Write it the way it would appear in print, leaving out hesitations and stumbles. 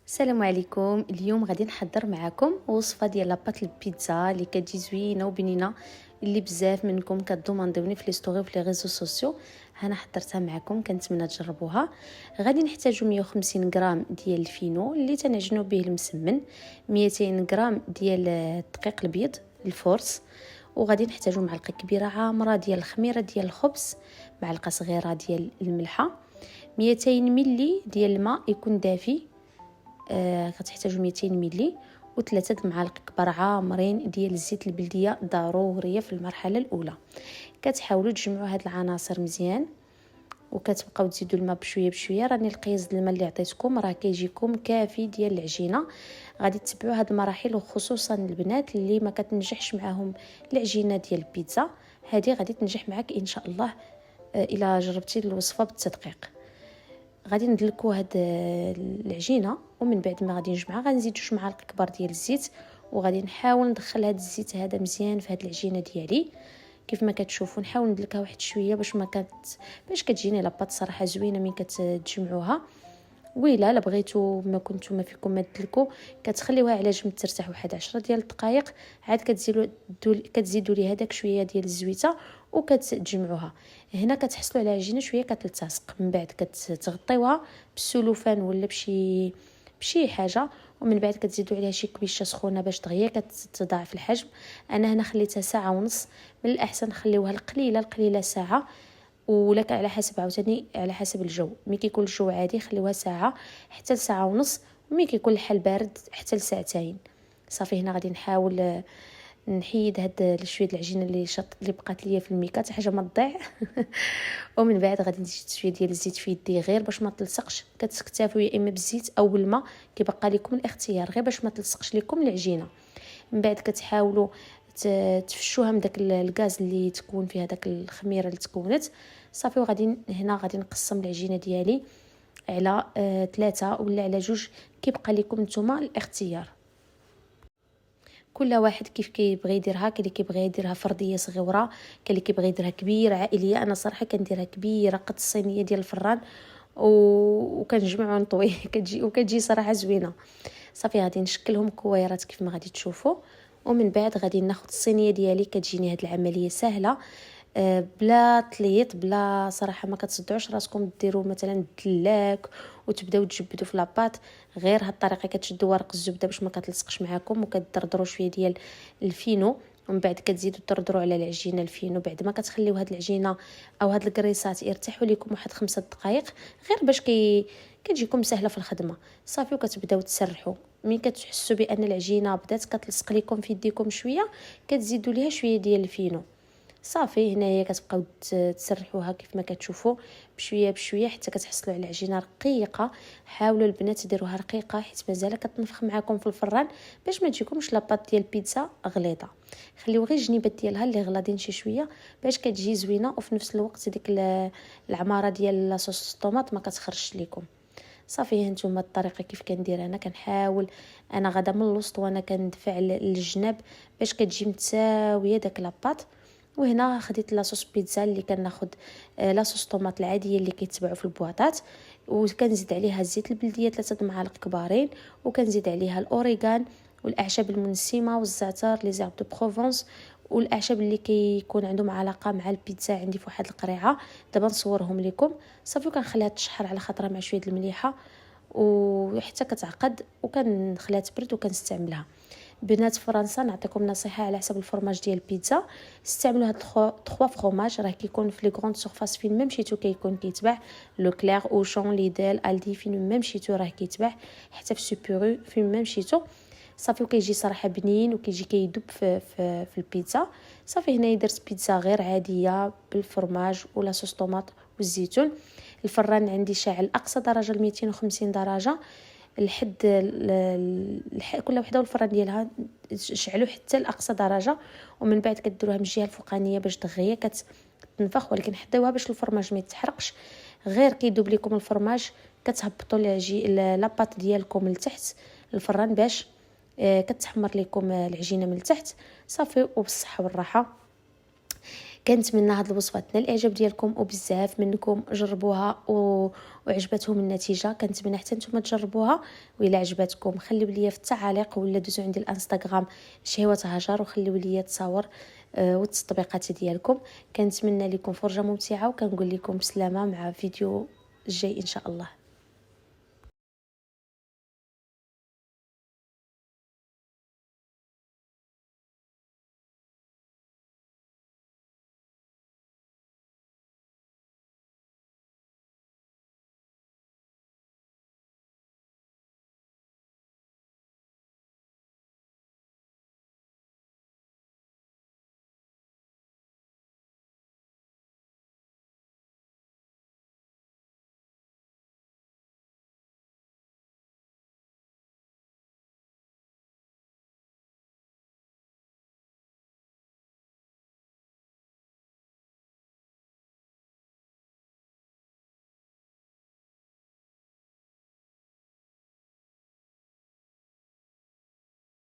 السلام عليكم. اليوم غادي نحضر معكم وصفه ديال لاباط البيتزا اللي كتجي زوينه وبنينه، اللي بزاف منكم كدوماندوني في لي ستوري وفي لي ريزو سوسيو. انا حضرتها معكم، كنتمنى تجربوها. غادي نحتاجو 150 غرام ديال الفينو اللي تنعجنوا به المسمن، 200 غرام ديال الدقيق البيض الفورس، وغادي نحتاجو معلقه كبيره عامره ديال الخميره ديال الخبز، معلقه صغيره ديال الملحه، 200 ملي ديال الماء يكون دافي، كتحتاجوا 200 ملي، وثلاثه المعالق كبار عامرين ديال الزيت البلديه ضروريه في المرحله الاولى. كتحاولوا تجمعوا هاد العناصر مزيان، وكتبقاو تزيدوا الماء بشويه بشويه. راني القياس ديال الماء اللي عطيتكم راه كيجيكم كافي ديال العجينه. غادي تتبعوا هاد المراحل، وخصوصا البنات اللي ما كتنجحش معاهم العجينه ديال البيتزا، هذه غادي تنجح معك ان شاء الله الا جربتي الوصفه بالتدقيق. غادي ندلكو هاد العجينه، ومن بعد ما غادي نجمعها غنزيد 2 معالق كبار ديال الزيت، وغادي نحاول ندخل هاد الزيت هذا مزيان في هاد العجينه ديالي. كيف ما كتشوفوا نحاول ندلكها واحد شويه باش كتجيني لاباط صراحه زوينه من كتجمعوها. وإلا بغيتو ما كنتو ما فيكم ما تدلكو، كتخليوها على جنب ترتاح واحد 10 ديال الدقائق، عاد كتزيدوا ليها داك شويه ديال الزويته وكتجمعوها. هنا كتحصلوا على عجينه شويه كتلتصق، من بعد كتغطيوها بالسلوفان ولا بشي حاجه، ومن بعد كتزيدوا عليها شي كبيشه سخونه باش دغيا كتضاعف الحجم. انا هنا خليتها ساعه ونص، من الاحسن نخليوها القليله ساعه، ولك على حسب عاوتاني على حسب الجو. ملي كيكون الجو عادي خليوها ساعه حتى لساعه ونص، وملي كيكون الحال بارد حتى لساعتين. صافي هنا غادي نحاول نحيد هاد شويه العجينه اللي بقات ليا في الميكا حتى حاجه ما تضيع. ومن بعد غادي نزيد شويه ديال الزيت في يدي غير باش ما تلصقش. كتكتفوا يا اما بالزيت او بالماء، كيبقى لكم الاختيار غير باش ما تلصقش لكم العجينه. من بعد كتحاولوا تفشوها من داك الغاز اللي تكون فيها داك الخميره اللي تكونت. صافي وغادي هنا غادي نقسم العجينه ديالي على 3 ولا على 2، كيبقى لكم نتوما الاختيار. كل واحد كيف كيبغي يديرها، كاين اللي كيبغي يديرها فرديه صغيره، كاين اللي كيبغي يديرها كبيره عائليه. انا صراحه كنديرها كبيره قد الصينيه ديال الفران، وكنجمع ونطوي كتجي صراحه زوينه. صافي غادي نشكلهم كويرات كيف ما غادي تشوفوا، ومن بعد غادي ناخذ الصينيه ديالي. كتجيني هاد العمليه سهله، بلا تليط، بلا صراحه ما كتصدعوش راسكم ديروا مثلا الدلاك وتبداو تجبدوا في لاباط. غير هاد الطريقه كتشدوا ورق الزبده باش ما كتلصقش معكم، وكتدردروا شويه ديال الفينو، ومن بعد كتزيدوا تدردروا على العجينه الفينو. بعد ما كتخليو هاد العجينه او هاد الكريسات يرتاحوا لكم واحد 5 دقائق غير باش كتجيكم سهله في الخدمه. صافي وكتبداو تسرحوا. ملي كتحسوا بان العجينه بدات كتلصق لكم في يديكم شويه، كتزيدوا ليها شويه ديال الفينو. صافي هنايا كتبقاو تسرحوها كيف ما كتشوفوا بشويه بشويه حتى كتحصلوا على عجينه رقيقه. حاولوا البنات ديروها رقيقه حيت مازال كتنفخ معكم في الفران باش ما تجيكمش لاباط ديال البيتزا غليظه. خليو غير الجنيبات ديالها اللي غلاضين شي شويه باش كتجي زوينه، وفي نفس الوقت ديك العماره ديال لاصوص الطوماط ما كتخرجش لكم. صافي هانتوما الطريقه كيف كندير انا. كنحاول انا غادا من الوسط وانا كندفع للجناب باش كتجي متساويه داك لاباط. وهنا خديت لاصوص بيتزا اللي كناخذ لاصوص طوماط العاديه اللي كيتباعوا في البواطات، وكنزيد عليها الزيت البلديه 3 معالق كبارين، وكنزيد عليها الاوريغان والاعشاب المنسمه والزعتر لي زيرب دو بروفونس، والاعشاب اللي كيكون عندهم علاقه مع البيتزا عندي في واحد القريعه. دابا نصورهم لكم. صافي وكنخليها تشحر على خاطرها مع شويه المليحه وحتى كتعقد، وكنخليها تبرد وكنستعملها. بنات فرنسا نعطيكم نصيحه على حسب الفرماج ديال البيتزا، استعملوا هاد 3 فروماج. راه كيكون في لي غروند سورفاس فين ما مشيتو كيكون كيتباع، لو كلير، اوشون، ليدل، الدي، فين ما مشيتو راه كيتباع، حتى في سوبيرو فين ما مشيتو. صافي وكيجي صراحه بنين وكيجي كيدوب في البيتزا. صافي هنا درت بيتزا غير عاديه بالفرماج ولا صوص طوماط والزيتون. الفران عندي شاعل اقصى درجه ل 250 درجه، لحد كل وحده والفران ديالها شعلوا حتى لاقصى درجه. ومن بعد كديروها من الجهه الفوقانيه باش دغيا كتنفخ، ولكن حطيوها باش الفرماج ما يتحرقش. غير كيدوب لكم الفرماج كتهبطوا لاباط ديالكم لتحت الفران باش كتحمر لكم العجينه من التحت. صافي وبالصحه والراحه. كنتمنى هاد الوصفه تنال الاعجاب ديالكم وبزاف منكم جربوها وعجبتهم النتيجه. كنتمنى حتى نتوما تجربوها، وإلا عجبتكم خليو ليا في التعاليق ولا دوزوا عندي الانستغرام شهوة هاجر وخليو ليا التصاور والتطبيقات ديالكم. كنتمنى لكم فرجه ممتعه وكنقول لكم بسلامه مع فيديو الجاي ان شاء الله.